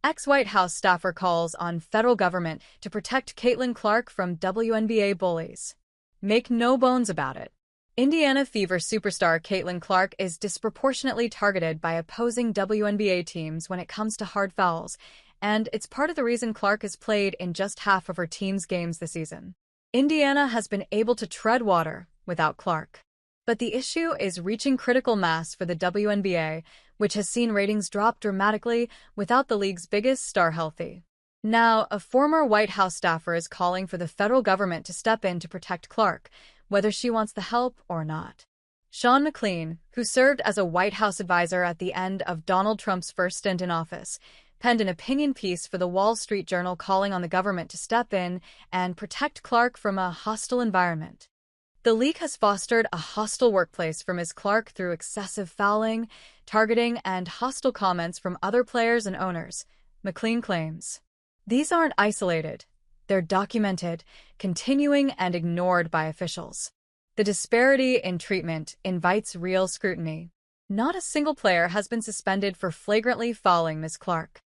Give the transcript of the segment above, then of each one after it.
Ex-White House staffer calls on federal government to protect Caitlin Clark from WNBA bullies. Make no bones about it. Indiana Fever superstar Caitlin Clark is disproportionately targeted by opposing WNBA teams when it comes to hard fouls, and it's part of the reason Clark has played in just half of her team's games this season. Indiana has been able to tread water without Clark. But the issue is reaching critical mass for the WNBA, which has seen ratings drop dramatically without the league's biggest star healthy. Now, a former White House staffer is calling for the federal government to step in to protect Clark, whether she wants the help or not. Sean McLean, who served as a White House advisor at the end of Donald Trump's first stint in office, penned an opinion piece for the Wall Street Journal calling on the government to step in and protect Clark from a hostile environment. The league has fostered a hostile workplace for Ms. Clark through excessive fouling, targeting, and hostile comments from other players and owners, McLean claims. These aren't isolated. They're documented, continuing, and ignored by officials. The disparity in treatment invites real scrutiny. Not a single player has been suspended for flagrantly fouling Ms. Clark.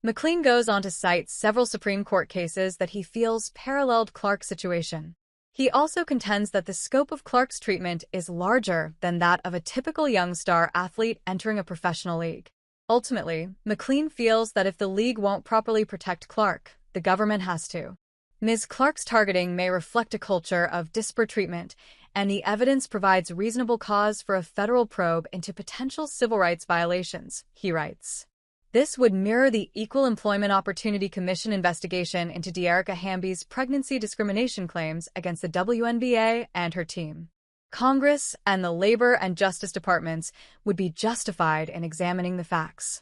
McLean goes on to cite several Supreme Court cases that he feels paralleled Clark's situation. He also contends that the scope of Clark's treatment is larger than that of a typical young star athlete entering a professional league. Ultimately, McLean feels that if the league won't properly protect Clark, the government has to. Ms. Clark's targeting may reflect a culture of disparate treatment, and the evidence provides reasonable cause for a federal probe into potential civil rights violations, he writes. This would mirror the Equal Employment Opportunity Commission investigation into Dearica Hamby's pregnancy discrimination claims against the WNBA and her team. Congress and the Labor and Justice Departments would be justified in examining the facts.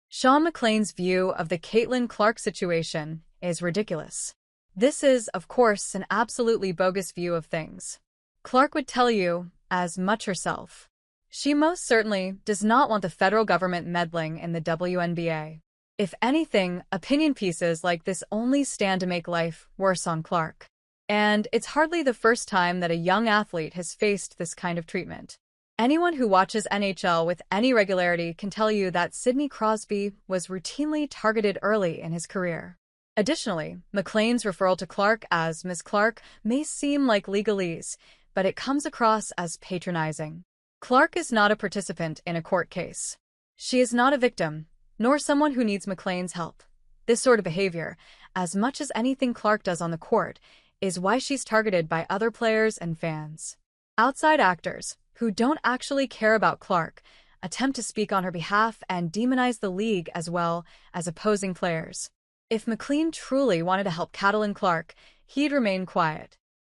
Sean McLean's view of the Caitlin Clark situation is ridiculous. This is, of course, an absolutely bogus view of things. Clark would tell you as much herself. She most certainly does not want the federal government meddling in the WNBA. If anything, opinion pieces like this only stand to make life worse on Clark. And it's hardly the first time that a young athlete has faced this kind of treatment. Anyone who watches NHL with any regularity can tell you that Sidney Crosby was routinely targeted early in his career. Additionally, McLean's referral to Clark as Ms. Clark may seem like legalese, but it comes across as patronizing. Clark is not a participant in a court case. She is not a victim, nor someone who needs McLean's help. This sort of behavior, as much as anything Clark does on the court, is why she's targeted by other players and fans. Outside actors, who don't actually care about Clark, attempt to speak on her behalf and demonize the league as well as opposing players. If McLean truly wanted to help Caitlin Clark, he'd remain quiet.